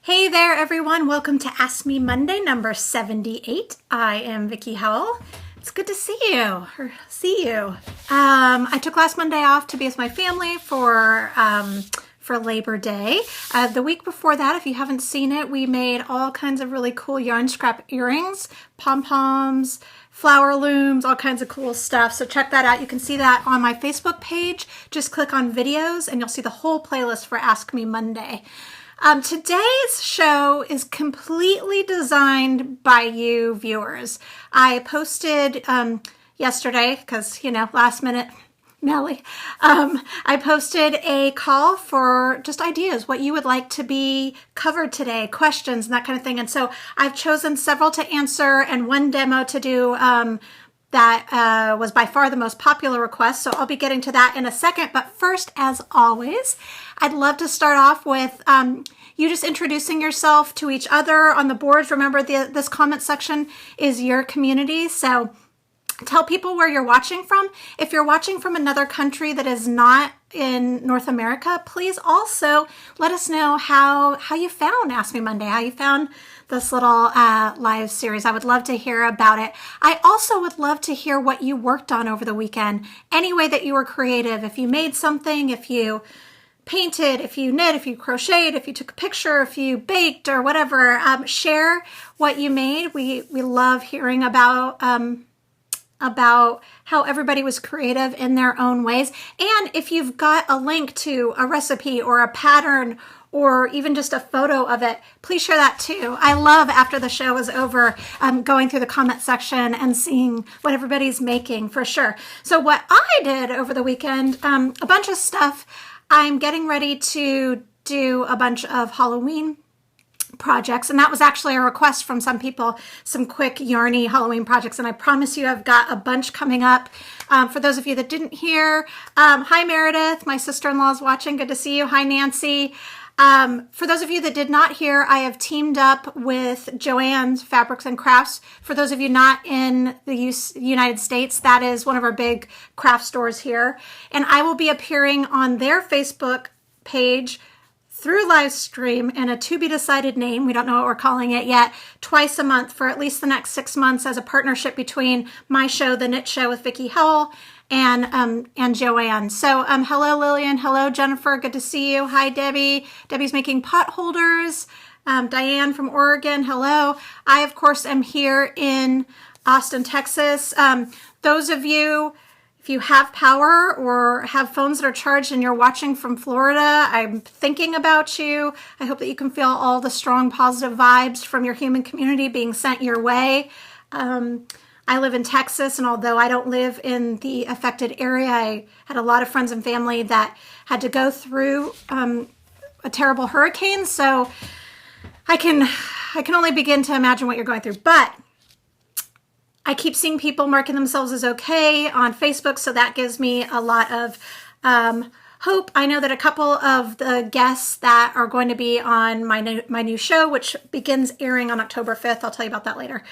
Hey there, everyone. Welcome to Ask Me Monday, number 78. I am Vickie Howell. It's good to see you. I took last Monday off to be with my family for Labor Day. The week before that, if you haven't seen it, we made all kinds of really cool yarn scrap earrings, pom-poms, flower looms, all kinds of cool stuff. So check that out. You can see that on my Facebook page. Just click on videos and you'll see the whole playlist for Ask Me Monday. Today's show is completely designed by you viewers. I posted yesterday, because, last minute, Melly. I posted a call for just ideas, what you would like to be covered today, questions and that kind of thing. And so I've chosen several to answer and one demo to do that was by far the most popular request. So I'll be getting to that in a second. But first, as always, I'd love to start off with you just introducing yourself to each other on the boards. Remember, this comment section is your community. So tell people where you're watching from. If you're watching from another country that is not in North America, please also let us know how you found Ask Me Monday, how you found this little live series. I would love to hear about it. I also would love to hear what you worked on over the weekend. Any way that you were creative, if you made something, if you painted, if you knit, if you crocheted, if you took a picture, if you baked or whatever, share what you made. We love hearing about how everybody was creative in their own ways. And if you've got a link to a recipe or a pattern or even just a photo of it, please share that too. I love, after the show is over, going through the comment section and seeing what everybody's making, for sure. So what I did over the weekend, a bunch of stuff. I'm getting ready to do a bunch of Halloween projects, and that was actually a request from some people, some quick yarny Halloween projects, and I promise you I've got a bunch coming up. For those of you that didn't hear, hi Meredith, my sister-in-law is watching, good to see you. Hi Nancy. For those of you that did not hear, I have teamed up with Joann's Fabrics and Crafts. For those of you not in the United States, that is one of our big craft stores here. And I will be appearing on their Facebook page through live stream in a to-be-decided name, we don't know what we're calling it yet, twice a month for at least the next 6 months as a partnership between my show, The Knit Show with Vickie Howell, and Joanne. So hello Lillian, hello Jennifer, good to see you. Hi Debbie. Debbie's making pot holders. Diane from Oregon, hello. I of course am here in Austin, Texas. Those of you, if you have power or have phones that are charged and you're watching from Florida, I'm thinking about you. I hope that you can feel all the strong positive vibes from your human community being sent your way. I live in Texas, and although I don't live in the affected area, I had a lot of friends and family that had to go through a terrible hurricane, so I can only begin to imagine what you're going through. But I keep seeing people marking themselves as okay on Facebook, so that gives me a lot of hope. I know that a couple of the guests that are going to be on my new show, which begins airing on October 5th, I'll tell you about that later.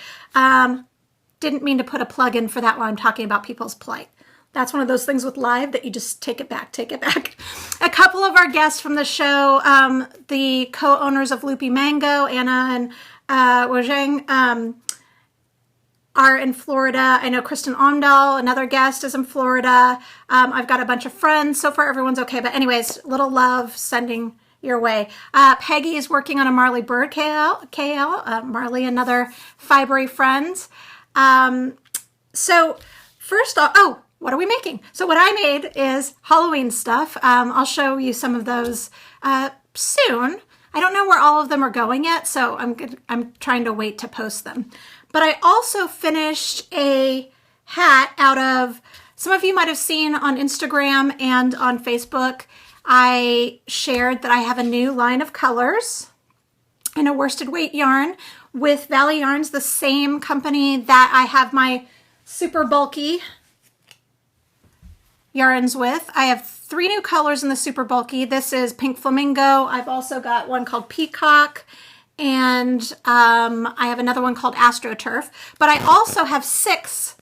Didn't mean to put a plug in for that while I'm talking about people's plight. That's one of those things with live that you just take it back. A couple of our guests from the show, the co-owners of Loopy Mango, Anna and Wojang, are in Florida. I know Kristen Omdahl, another guest, is in Florida. I've got a bunch of friends. So far, everyone's okay. But anyways, little love sending your way. Peggy is working on a Marley Bird KL. Marley, another fibery friend. So first off, what are we making? So what I made is Halloween stuff. I'll show you some of those soon. I don't know where all of them are going yet, so I'm trying to wait to post them. But I also finished a hat out of, some of you might have seen on Instagram and on Facebook, I shared that I have a new line of colors in a worsted weight yarn with Valley Yarns, the same company that I have my super bulky yarns with. I have 3 new colors in the super bulky. This is Pink Flamingo. I've also got one called Peacock, and I have another one called AstroTurf. But I also have 6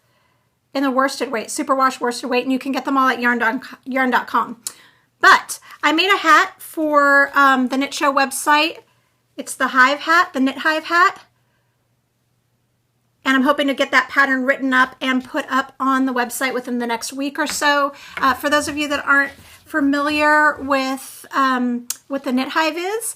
in the worsted weight, superwash worsted weight, and you can get them all at yarn.com. But I made a hat for the Knit Show website It's the hive hat, the knit hive hat. And I'm hoping to get that pattern written up and put up on the website within the next week or so. For those of you that aren't familiar with what the knit hive is,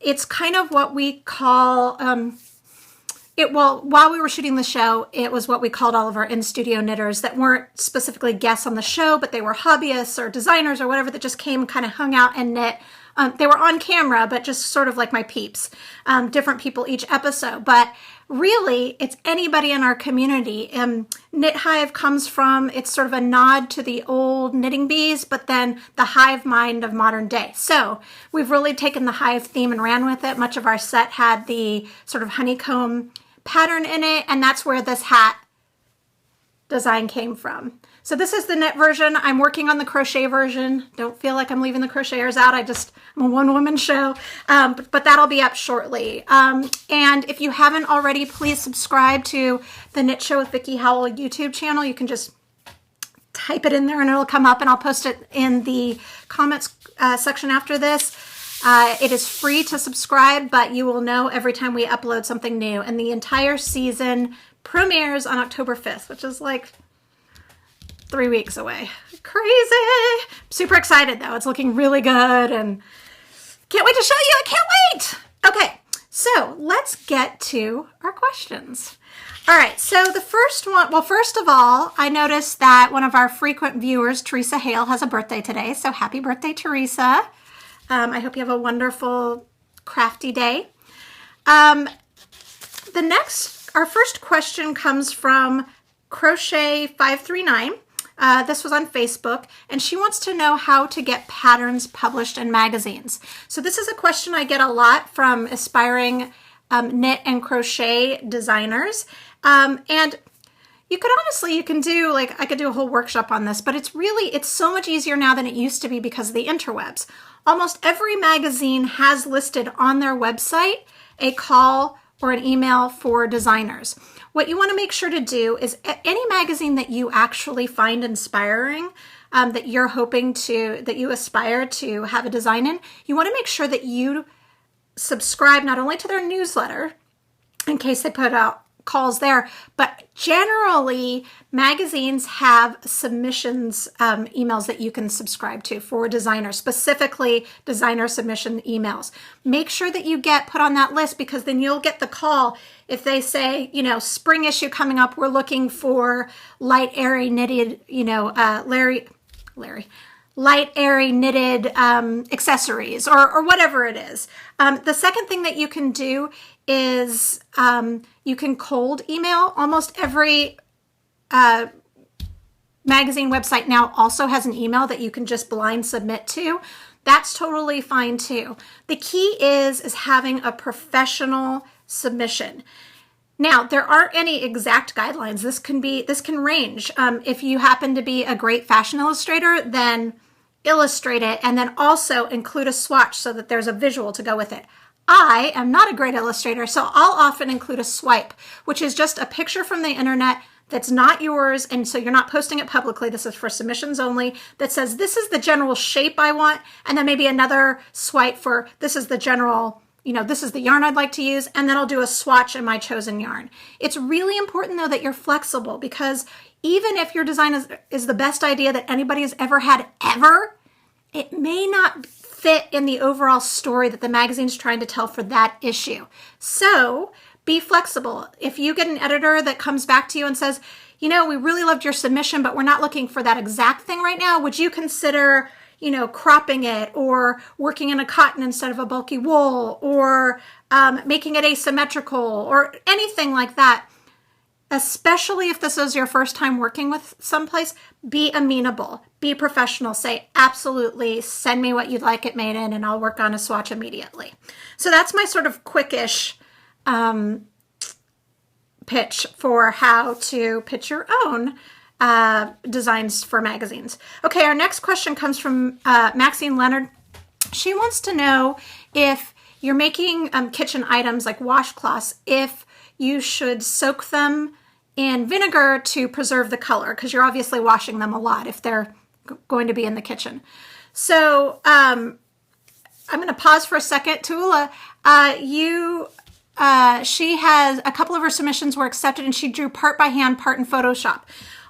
it's kind of what we call, well, while we were shooting the show, it was what we called all of our in-studio knitters that weren't specifically guests on the show, but they were hobbyists or designers or whatever that just came and kind of hung out and knit. They were on camera, but just sort of like my peeps, different people each episode. But really, it's anybody in our community. Knit Hive comes from, it's sort of a nod to the old knitting bees, but then the hive mind of modern day. So we've really taken the hive theme and ran with it. Much of our set had the sort of honeycomb pattern in it, and that's where this hat design came from. So this is the knit version. I'm working on the crochet version. Don't feel like I'm leaving the crocheters out. I'm a one-woman show, but that'll be up shortly. And if you haven't already, please subscribe to the Knit Show with Vickie Howell YouTube channel. You can just type it in there and it'll come up, and I'll post it in the comments section after this. It is free to subscribe, but you will know every time we upload something new. And the entire season premieres on October 5th, which is like 3 weeks away. Crazy. Super excited though. It's looking really good and can't wait to show you. I can't wait. Okay, so let's get to our questions. All right, so the first one, well, first of all, I noticed that one of our frequent viewers, Teresa Hale, has a birthday today. So happy birthday, Teresa. I hope you have a wonderful, crafty day. Our first question comes from Crochet539. This was on Facebook, and she wants to know how to get patterns published in magazines. So this is a question I get a lot from aspiring knit and crochet designers. And you could honestly, you can do, like, I could do a whole workshop on this, but it's so much easier now than it used to be because of the interwebs. Almost every magazine has listed on their website a call or an email for designers. What you want to make sure to do is any magazine that you actually find inspiring, that you're hoping to, that you aspire to have a design in, you want to make sure that you subscribe not only to their newsletter in case they put out calls there, but generally magazines have submissions emails that you can subscribe to for designers, specifically designer submission emails. Make sure that you get put on that list, because then you'll get the call if they say, you know, spring issue coming up, we're looking for light, airy knitted, light, airy knitted accessories or whatever it is. The second thing that you can do is you can cold email. Almost every magazine website now also has an email that you can just blind submit to. That's totally fine too. The key is having a professional submission. Now, there aren't any exact guidelines. This can range. If you happen to be a great fashion illustrator, then illustrate it and then also include a swatch so that there's a visual to go with it. I am not a great illustrator, so I'll often include a swipe, which is just a picture from the internet that's not yours, and so you're not posting it publicly. This is for submissions only, that says this is the general shape I want, and then maybe another swipe for this is the general, this is the yarn I'd like to use, and then I'll do a swatch in my chosen yarn. It's really important though that you're flexible, because even if your design is the best idea that anybody has ever had ever, it may not fit in the overall story that the magazine's trying to tell for that issue. So be flexible. If you get an editor that comes back to you and says, we really loved your submission, but we're not looking for that exact thing right now, would you consider, cropping it or working in a cotton instead of a bulky wool, or making it asymmetrical or anything like that? Especially if this is your first time working with someplace, be amenable, be professional, say, absolutely, send me what you'd like it made in and I'll work on a swatch immediately. So that's my sort of quickish pitch for how to pitch your own designs for magazines. Okay, our next question comes from Maxine Leonard. She wants to know if you're making kitchen items like washcloths, if you should soak them in vinegar to preserve the color, because you're obviously washing them a lot if they're going to be in the kitchen. So I'm going to pause for a second. Tula, she has a couple of her submissions were accepted and she drew part by hand, part in Photoshop.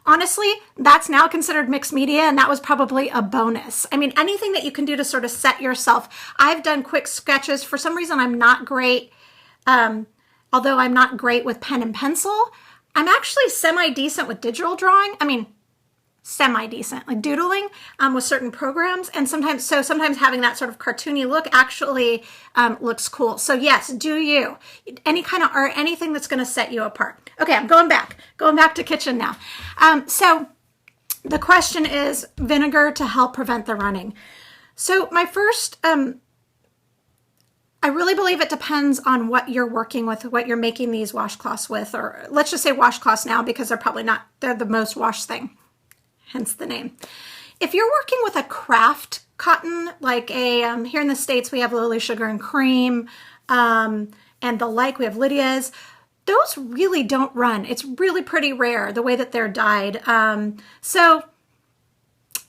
Honestly, that's now considered mixed media, and that was probably a bonus. I mean, anything that you can do to sort of set yourself. I've done quick sketches. For some reason, I'm not great, although I'm not great with pen and pencil. I'm actually semi-decent with digital drawing. I mean, semi-decent, like doodling with certain programs. And sometimes having that sort of cartoony look actually looks cool. So yes, do you. Any kind of art, anything that's going to set you apart. Okay, I'm going back to kitchen now. So the question is vinegar to help prevent the running. So my first, I really believe it depends on what you're working with, what you're making these washcloths with, or let's just say washcloths now because they're the most washed thing. Hence the name. If you're working with a craft cotton, like here in the States, we have Lily Sugar and Cream, and the like, we have Lydia's, those really don't run. It's really pretty rare the way that they're dyed. So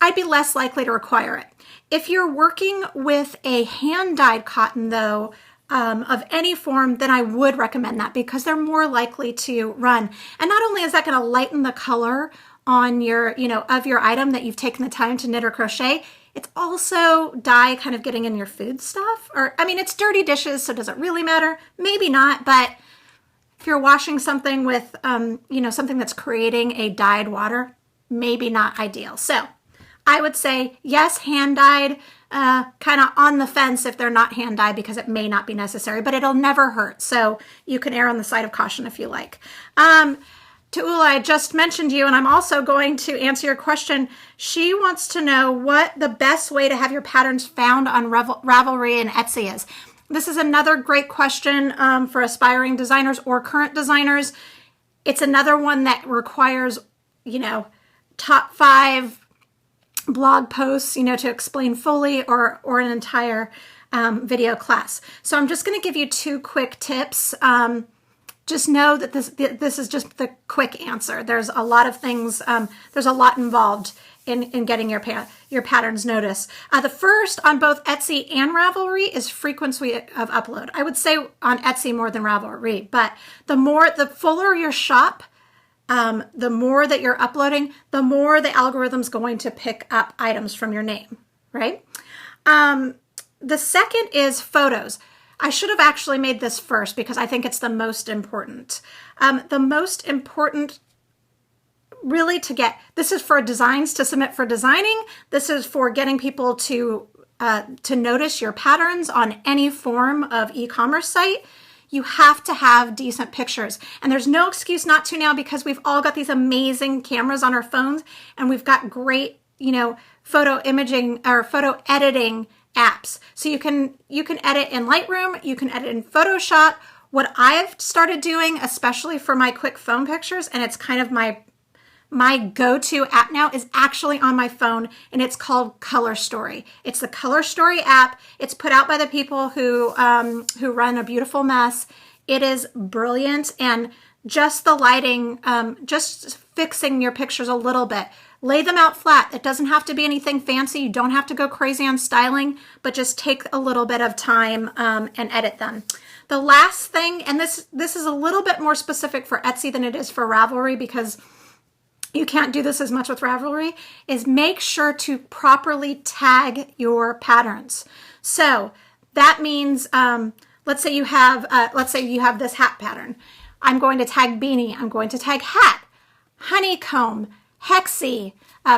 I'd be less likely to require it. If you're working with a hand-dyed cotton though, of any form, then I would recommend that because they're more likely to run. And not only is that going to lighten the color on your, of your item that you've taken the time to knit or crochet, it's also dye kind of getting in your food stuff. Or, I mean, it's dirty dishes, so does it really matter? Maybe not, but if you're washing something with, something that's creating a dyed water, maybe not ideal. So I would say, yes, hand dyed, kind of on the fence if they're not hand dyed because it may not be necessary, but it'll never hurt. So you can err on the side of caution if you like. Tuula, I just mentioned you, and I'm also going to answer your question. She wants to know what the best way to have your patterns found on Ravelry and Etsy is. This is another great question for aspiring designers or current designers. It's another one that requires, top 5 blog posts, to explain fully or an entire video class. So I'm just going to give you 2 quick tips. Just know that this is just the quick answer. There's a lot of things, there's a lot involved in getting your patterns noticed. The first on both Etsy and Ravelry is frequency of upload. I would say on Etsy more than Ravelry, but the fuller your shop, the more that you're uploading, the more the algorithm's going to pick up items from your name, right? The second is photos. I should have actually made this first because I think it's the most important. The most important really this is for designs to submit for designing. This is for getting people to notice your patterns on any form of e-commerce site. You have to have decent pictures. And there's no excuse not to now because we've all got these amazing cameras on our phones and we've got great, photo imaging or photo editing apps. So you can edit in Lightroom, you can edit in Photoshop. What I've started doing, especially for my quick phone pictures, and it's kind of my go-to app now, is actually on my phone, and it's called Color Story. It's the Color Story app. It's put out by the people who run A Beautiful Mess. It is brilliant, and just the lighting, just fixing your pictures a little bit. Lay them out flat. It doesn't have to be anything fancy. You don't have to go crazy on styling, but just take a little bit of time and edit them. The last thing, and this is a little bit more specific for Etsy than it is for Ravelry because you can't do this as much with Ravelry, is make sure to properly tag your patterns. So that means, let's say you have this hat pattern. I'm going to tag beanie. I'm going to tag hat, honeycomb, hexie.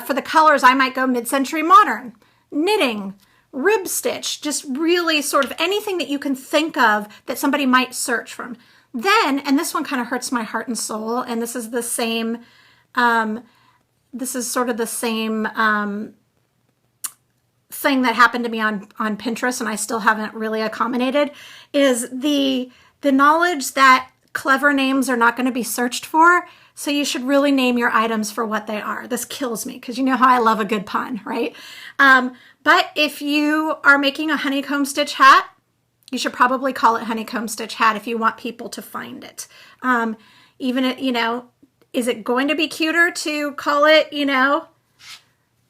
For the colors, I might go mid-century modern, knitting, rib stitch, just really sort of anything that you can think of that somebody might search from. Then, and this one kind of hurts my heart and soul, and this is the same, this is sort of the same thing that happened to me on Pinterest, and I still haven't really accommodated, is the knowledge that clever names are not going to be searched for. So you should really name your items for what they are. This kills me because you know how I love a good pun, right? But if you are making a honeycomb stitch hat, you should probably call it honeycomb stitch hat if you want people to find it. Is it going to be cuter to call it,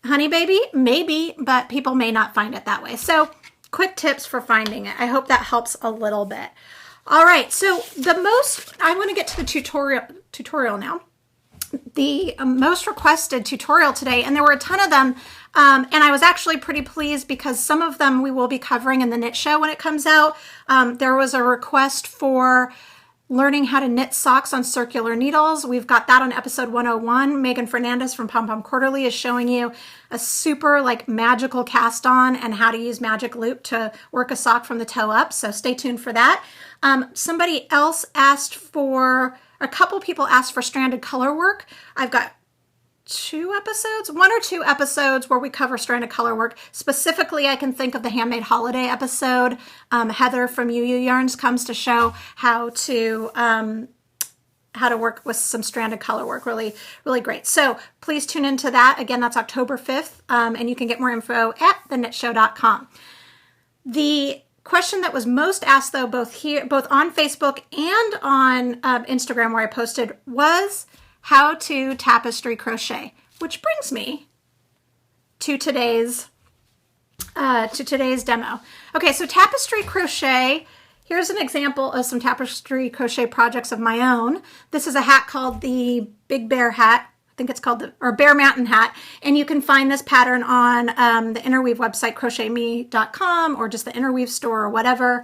honey baby? Maybe, but people may not find it that way. So quick tips for finding it. I hope that helps a little bit. All right, so I want to get to the tutorial now. The most requested tutorial today, and there were a ton of them, and I was actually pretty pleased because some of them we will be covering in the knit show when it comes out. There was a request for learning how to knit socks on circular needles. We've got that on episode 101. Megan Fernandez from Pom Pom Quarterly is showing you a super magical cast on and how to use magic loop to work a sock from the toe up. So stay tuned for that. Somebody else asked for, a couple people asked for stranded color work. I've got one or two episodes where we cover stranded color work. Specifically, I can think of the Handmade Holiday episode. Heather from UU Yarns comes to show how to work with some stranded color work. Really, really great. So please tune into that. Again, that's October 5th, and you can get more info at thenitshow.com. The question that was most asked, though, both on Facebook and on Instagram, where I posted, was how to tapestry crochet, which brings me to today's demo. Okay, so tapestry crochet, here's an example of some tapestry crochet projects of my own. This is a hat called the Big Bear hat. I think it's called or Bear Mountain hat. And you can find this pattern on the Interweave website, crochetme.com, or just the Interweave store or whatever.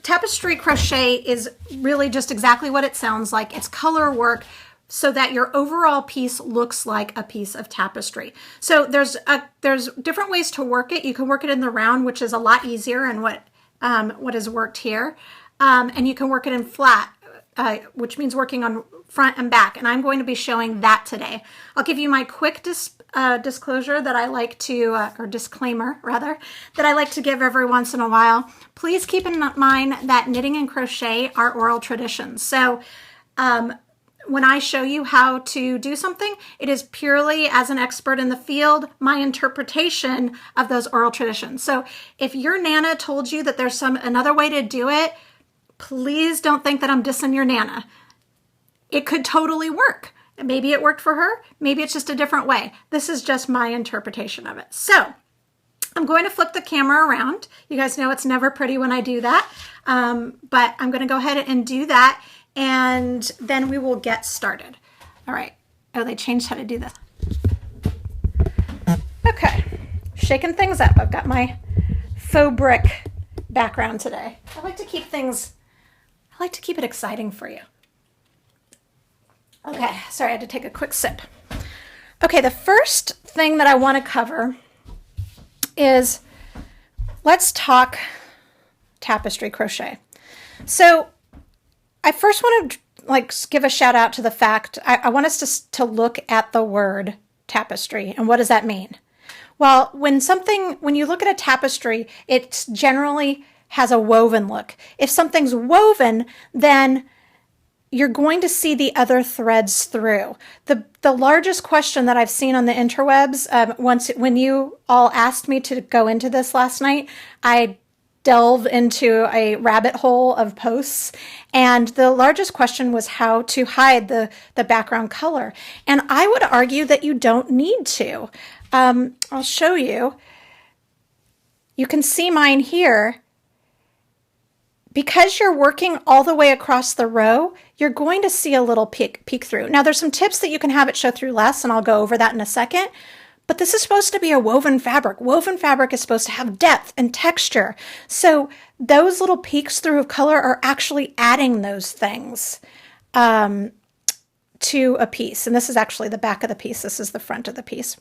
Tapestry crochet is really just exactly what it sounds like. It's color work so that your overall piece looks like a piece of tapestry. So there's different ways to work it. You can work it in the round, which is a lot easier, and what is worked here. And you can work it in flat, which means working on front and back. And I'm going to be showing that today. I'll give you my quick disclosure that I like to, or disclaimer rather, that I like to give every once in a while. Please keep in mind that knitting and crochet are oral traditions. So when I show you how to do something, it is purely, as an expert in the field, my interpretation of those oral traditions. So if your Nana told you that there's another way to do it, please don't think that I'm dissing your Nana. It could totally work. Maybe it worked for her. Maybe it's just a different way. This is just my interpretation of it. So I'm going to flip the camera around. You guys know it's never pretty when I do that, but I'm going to go ahead and do that, and then we will get started. All right. Oh, they changed how to do this. Okay. Shaking things up. I've got my faux brick background today. I like to keep it exciting for you. Okay, sorry, I had to take a quick sip. Okay, the first thing that I want to cover is, let's talk tapestry crochet. So I first want to give a shout out to the fact, I want us to look at the word tapestry and what does that mean? Well, when you look at a tapestry, it generally has a woven look. If something's woven, then you're going to see the other threads through. The largest question that I've seen on the interwebs, when you all asked me to go into this last night, I delved into a rabbit hole of posts, and the largest question was how to hide the background color. And I would argue that you don't need to. I'll show you. You can see mine here. Because you're working all the way across the row, you're going to see a little peek through. Now, there's some tips that you can have it show through less, and I'll go over that in a second. But this is supposed to be a woven fabric. Woven fabric is supposed to have depth and texture. So those little peeks through of color are actually adding those things to a piece. And this is actually the back of the piece. This is the front of the piece.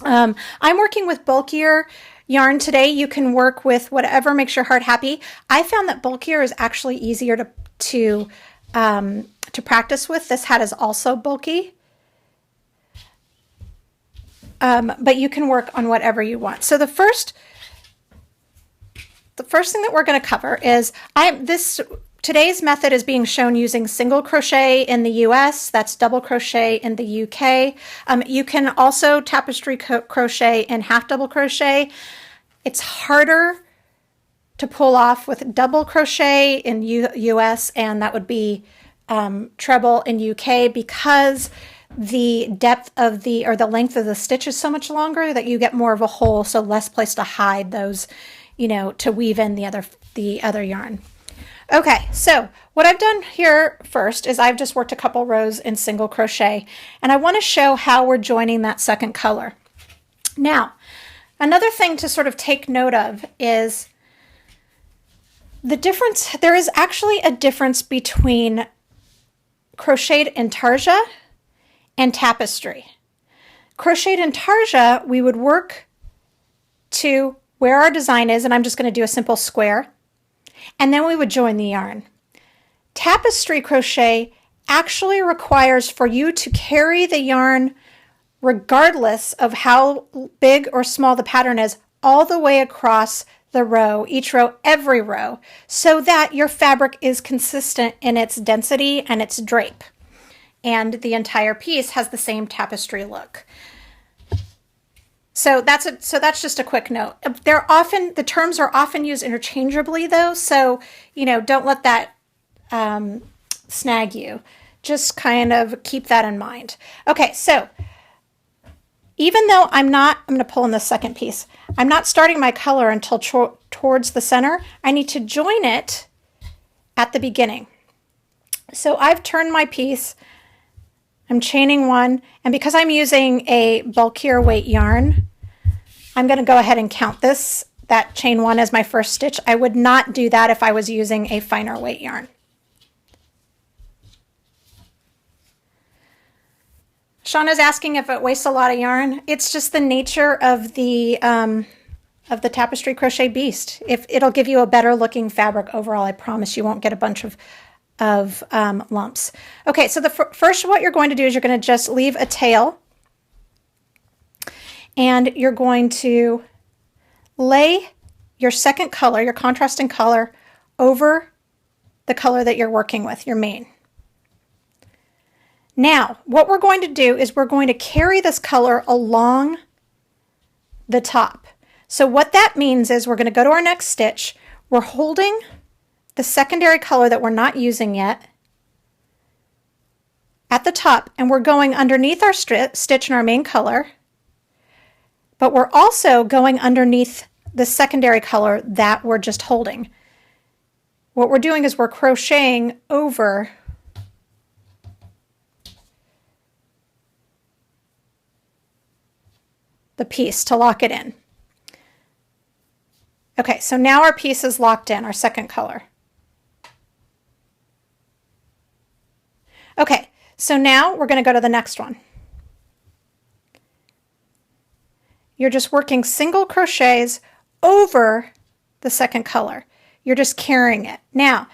I'm working with bulkier yarn today. You can work with whatever makes your heart happy. I found that bulkier is actually easier to practice with. This hat is also bulky, but you can work on whatever you want. So the first thing that we're going to cover is today's method is being shown using single crochet in the US. That's double crochet in the UK. You can also tapestry crochet in half double crochet. It's harder to pull off with double crochet in US, and that would be treble in UK, because the depth of the, or the length of the stitch is so much longer that you get more of a hole, so less place to hide those, you know, to weave in the other yarn. Okay, so what I've done here first is I've just worked a couple rows in single crochet, and I want to show how we're joining that second color. Now, another thing to sort of take note of is the difference. There is actually a difference between crocheted intarsia and tapestry. Crocheted intarsia, we would work to where our design is, and I'm just going to do a simple square, and then we would join the yarn. Tapestry crochet actually requires for you to carry the yarn regardless of how big or small the pattern is, all the way across the row, each row, every row, so that your fabric is consistent in its density and its drape. And the entire piece has the same tapestry look. So that's just a quick note. The terms are often used interchangeably though, so you know, don't let that snag you. Just kind of keep that in mind. Okay, so even though I'm going to pull in the second piece, I'm not starting my color until towards the center. I need to join it at the beginning. So I've turned my piece, I'm chaining one, and because I'm using a bulkier weight yarn, I'm going to go ahead and count that chain one as my first stitch. I would not do that if I was using a finer weight yarn. Shauna's asking if it wastes a lot of yarn. It's just the nature of the tapestry crochet beast. If it'll give you a better looking fabric overall, I promise you won't get a bunch of lumps. Okay, so the first what you're going to do is you're going to just leave a tail, and you're going to lay your second color, your contrasting color, over the color that you're working with, your main. Now, what we're going to do is we're going to carry this color along the top. So what that means is we're going to go to our next stitch. We're holding the secondary color that we're not using yet at the top, and we're going underneath our stitch in our main color, but we're also going underneath the secondary color that we're just holding. What we're doing is we're crocheting over the piece to lock it in. Okay, so now our piece is locked in, our second color. Okay, so now we're going to go to the next one. You're just working single crochets over the second color. You're just carrying it. Now,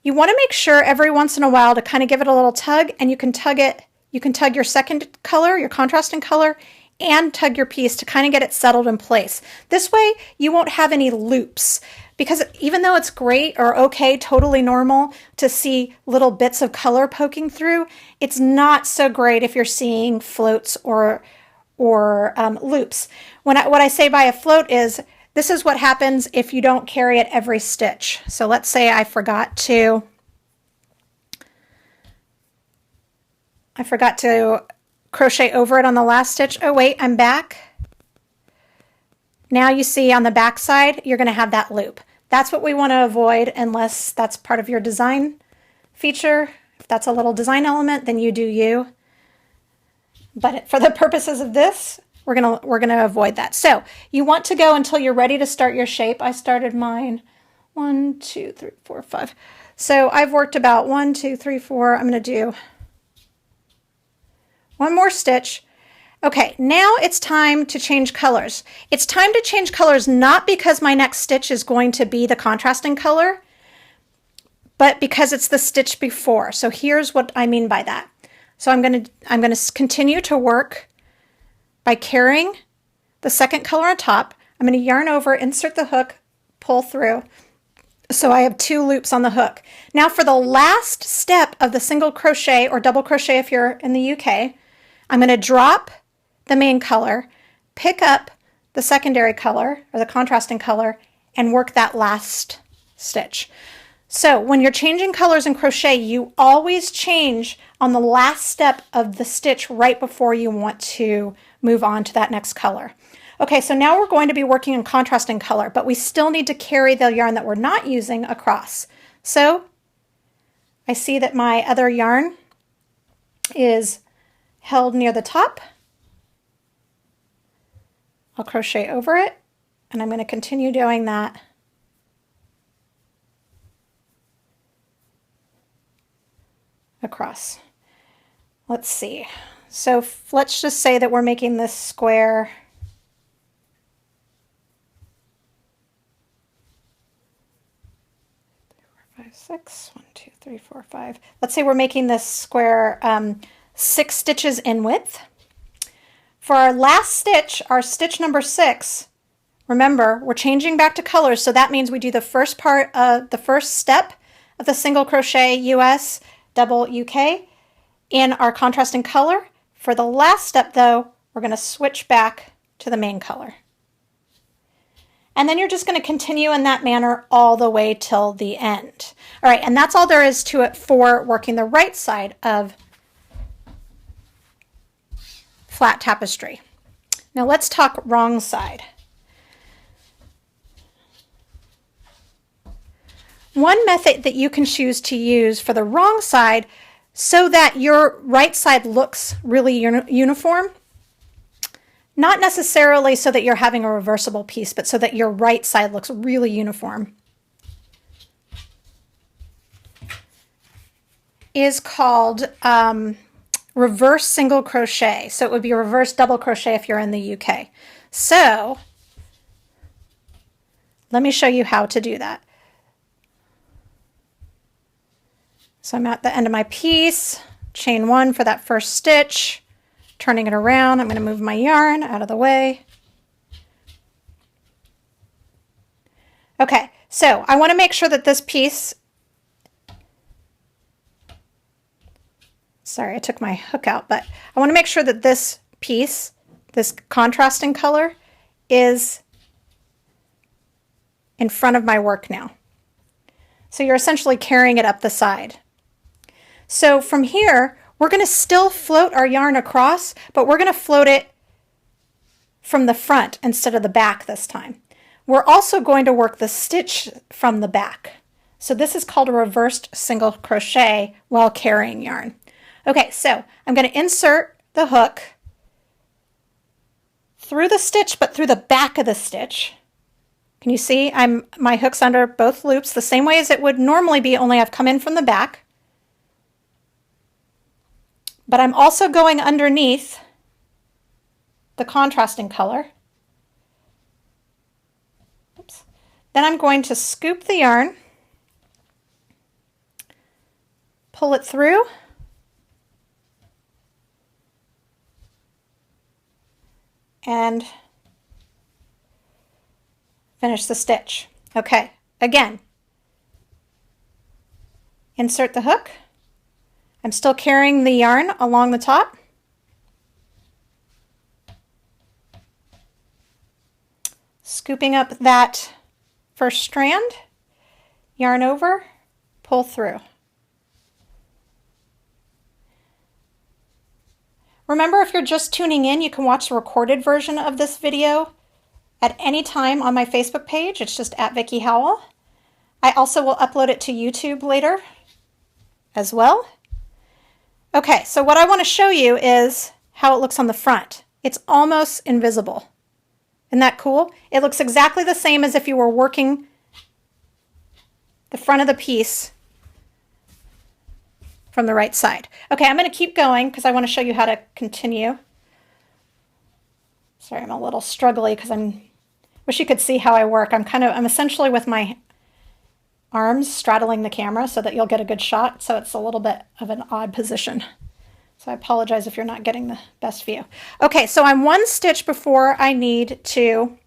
you want to make sure every once in a while to kind of give it a little tug, and you can tug your second color, your contrasting color, and tug your piece to kind of get it settled in place. This way you won't have any loops, because even though it's great or okay, totally normal to see little bits of color poking through, it's not so great if you're seeing floats or loops. What I say by a float is this is what happens if you don't carry it every stitch. So let's say I forgot to crochet over it on the last stitch. Oh wait, I'm back. Now you see on the back side, you're going to have that loop. That's what we want to avoid, unless that's part of your design feature. If that's a little design element, then you do you. But for the purposes of this, we're gonna avoid that. So you want to go until you're ready to start your shape. I started mine 1, 2, 3, 4, 5. So I've worked about 1, 2, 3, 4. I'm going to do one more stitch. Okay, now it's time to change colors. It's time to change colors not because my next stitch is going to be the contrasting color, but because it's the stitch before. So here's what I mean by that. So I'm going to continue to work by carrying the second color on top. I'm going to yarn over, insert the hook, pull through. So I have 2 loops on the hook. Now for the last step of the single crochet or double crochet if you're in the UK, I'm going to drop the main color, pick up the secondary color or the contrasting color, and work that last stitch. So when you're changing colors in crochet, you always change on the last step of the stitch right before you want to move on to that next color. Okay, so now we're going to be working in contrasting color, but we still need to carry the yarn that we're not using across. So I see that my other yarn is held near the top. I'll crochet over it, and I'm going to continue doing that across. Let's see. So let's just say that we're making this square 6, 1, 2, 3, 4, 5. Let's say we're making this square 6 stitches in width. For our last stitch, our stitch number 6, remember, we're changing back to colors, so that means we do the first part of the first step of the single crochet US, double UK in our contrasting color. For the last step though, we're going to switch back to the main color. And then you're just going to continue in that manner all the way till the end. All right, and that's all there is to it for working the right side of flat tapestry. Now let's talk wrong side. One method that you can choose to use for the wrong side so that your right side looks really uniform, not necessarily so that you're having a reversible piece, but so that your right side looks really uniform, is called reverse single crochet. So it would be reverse double crochet if you're in the UK. So let me show you how to do that. So I'm at the end of my piece, chain 1 for that first stitch, turning it around. I'm going to move my yarn out of the way. Okay, so I want to make sure that this piece, sorry, I took my hook out, but I want to make sure that this piece, this contrasting color, is in front of my work now. So you're essentially carrying it up the side. So from here, we're going to still float our yarn across, but we're going to float it from the front instead of the back this time. We're also going to work the stitch from the back. So this is called a reversed single crochet while carrying yarn. Okay, so I'm going to insert the hook through the stitch, but through the back of the stitch. Can you see my hook's under both loops the same way as it would normally be, only I've come in from the back. But I'm also going underneath the contrasting color. Oops. Then I'm going to scoop the yarn, pull it through, and finish the stitch. Okay, again, insert the hook. I'm still carrying the yarn along the top. Scooping up that first strand, yarn over, pull through. Remember, if you're just tuning in, you can watch the recorded version of this video at any time on my Facebook page. It's just at Vickie Howell. I also will upload it to YouTube later as well. Okay, so what I want to show you is how it looks on the front. It's almost invisible. Isn't that cool? It looks exactly the same as if you were working the front of the piece from the right side. Okay, I'm going to keep going because I want to show you how to continue. Sorry, I'm a little struggly because wish you could see how I work. I'm essentially with my arms straddling the camera so that you'll get a good shot, so it's a little bit of an odd position. So I apologize if you're not getting the best view. Okay, so I'm one stitch before I need to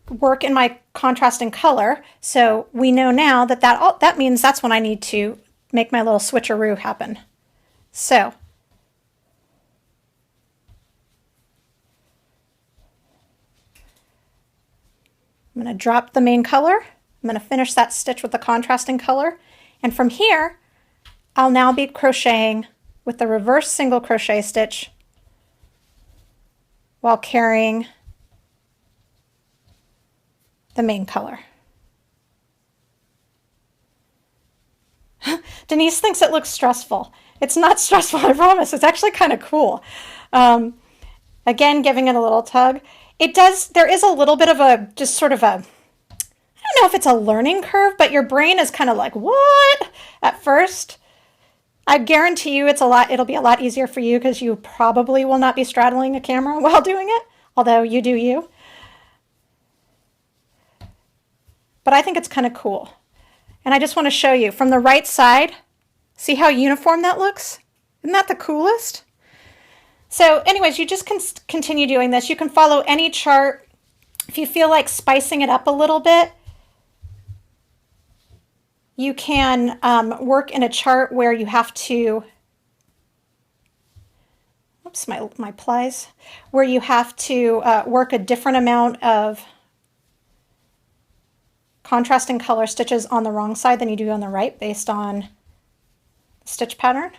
work in my contrasting color. So we know now that that means that's when I need to make my little switcheroo happen. So I'm going to drop the main color. I'm going to finish that stitch with the contrasting color. And from here, I'll now be crocheting with the reverse single crochet stitch while carrying the main color. Denise thinks it looks stressful. It's not stressful, I promise. It's actually kind of cool. Again, giving it a little tug. There is a little bit of a, just sort of a, I don't know if it's a learning curve, but your brain is kind of like, what? At first. I guarantee you it'll be a lot easier for you because you probably will not be straddling a camera while doing it, although you do you. But I think it's kind of cool. And I just want to show you from the right side, see how uniform that looks? Isn't that the coolest? So anyways, you just can continue doing this. You can follow any chart. If you feel like spicing it up a little bit, you can work in a chart where you have to, oops, my plies, where you have to work a different amount of contrasting color stitches on the wrong side than you do on the right based on stitch pattern.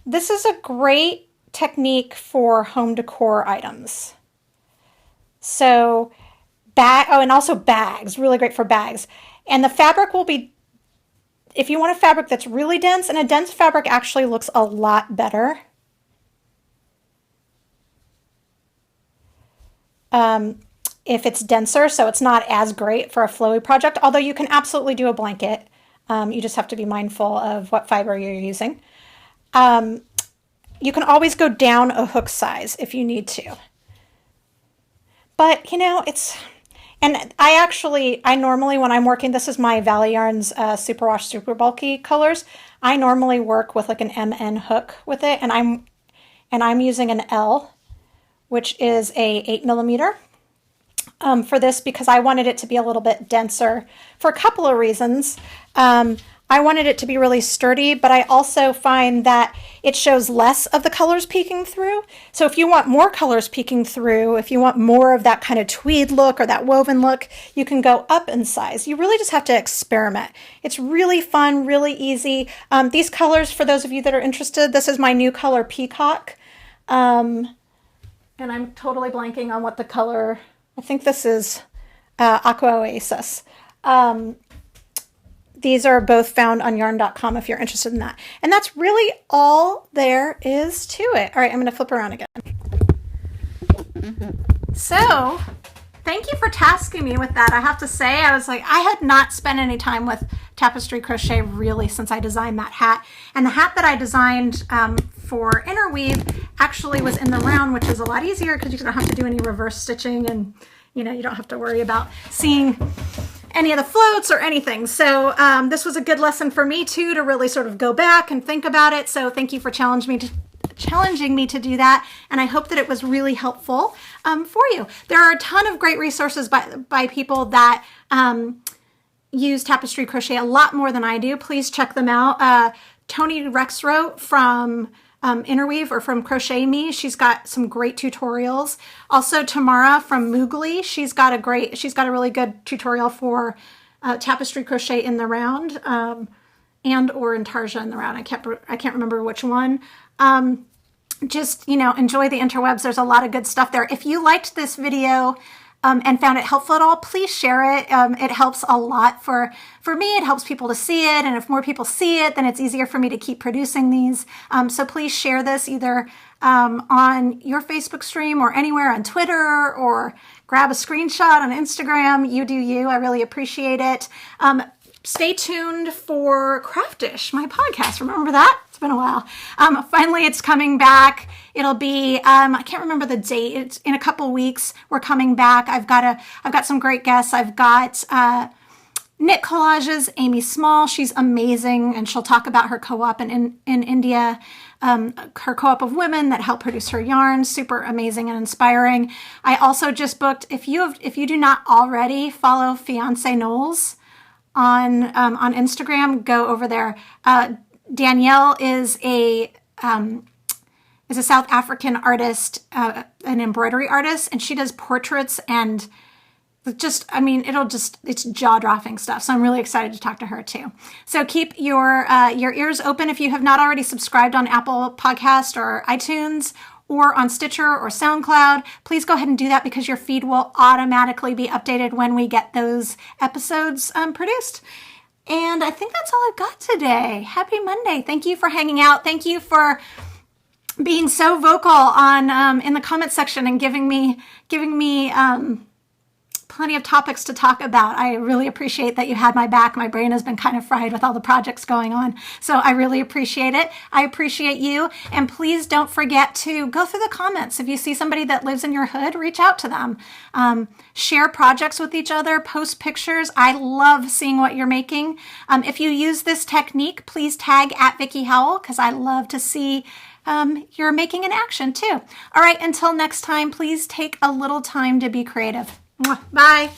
This is a great technique for home decor items. So and also bags, really great for bags. And the fabric will be, if you want a fabric that's really dense, and a dense fabric actually looks a lot better. If it's denser, so it's not as great for a flowy project, although you can absolutely do a blanket. You just have to be mindful of what fiber you're using. You can always go down a hook size if you need to. But, you know, and I normally, when I'm working, this is my Valley Yarns Superwash Super Bulky colors. I normally work with like an MN hook with it, and I'm using an L, which is a 8mm. For this because I wanted it to be a little bit denser for a couple of reasons. I wanted it to be really sturdy, but I also find that it shows less of the colors peeking through. So if you want more colors peeking through, if you want more of that kind of tweed look or that woven look, you can go up in size. You really just have to experiment. It's really fun, really easy. These colors, for those of you that are interested, this is my new color Peacock. And I'm totally blanking on what the color, I think this is Aqua Oasis. These are both found on yarn.com if you're interested in that. And that's really all there is to it. All right, I'm going to flip around again. So, thank you for tasking me with that. I have to say, I was like, I had not spent any time with Tapestry Crochet really since I designed that hat. And the hat that I designed for interweave actually was in the round, which is a lot easier because you don't have to do any reverse stitching, and you know, you don't have to worry about seeing any of the floats or anything. So this was a good lesson for me too, to really sort of go back and think about it. So thank you for challenging me to do that. And I hope that it was really helpful for you. There are a ton of great resources by people that use Tapestry Crochet a lot more than I do. Please check them out. Toni Rexroth from Interweave or from Crochet Me, she's got some great tutorials. Also Tamara from Moogly, she's got a really good tutorial for Tapestry Crochet in the round, and or in Tarja in the round. I can't remember which one. Just, you know, enjoy the interwebs. There's a lot of good stuff there. If you liked this video and found it helpful at all, please share it. It helps a lot for me. It helps people to see it. And if more people see it, then it's easier for me to keep producing these. So please share this either on your Facebook stream or anywhere on Twitter, or grab a screenshot on Instagram. You do you. I really appreciate it. Stay tuned for Craftish, my podcast. Remember that? It's been a while. Finally, it's coming back. It'll be, I can't remember the date. It's in a couple weeks. We're coming back. I've got some great guests. I've got Knit Collages, Amy Small. She's amazing, and she'll talk about her co-op in India, her co-op of women that help produce her yarn. Super amazing and inspiring. I also just booked, if you do not already follow Fiance Knowles on Instagram, go over there. Danielle is is a South African artist, an embroidery artist, and she does portraits and just, I mean, it's jaw-dropping stuff. So I'm really excited to talk to her too. So keep your ears open if you have not already subscribed on Apple Podcast or iTunes or on Stitcher or SoundCloud. Please go ahead and do that because your feed will automatically be updated when we get those episodes produced. And I think that's all I've got today. Happy Monday. Thank you for hanging out. Thank you for being so vocal on in the comment section and giving me plenty of topics to talk about. I really appreciate that you had my back. My brain has been kind of fried with all the projects going on. So I really appreciate it. I appreciate you. And please don't forget to go through the comments. If you see somebody that lives in your hood, reach out to them. Share projects with each other, post pictures. I love seeing what you're making. If you use this technique, please tag at Vickie Howell because I love to see you're making an action too. All right, until next time, please take a little time to be creative. Bye.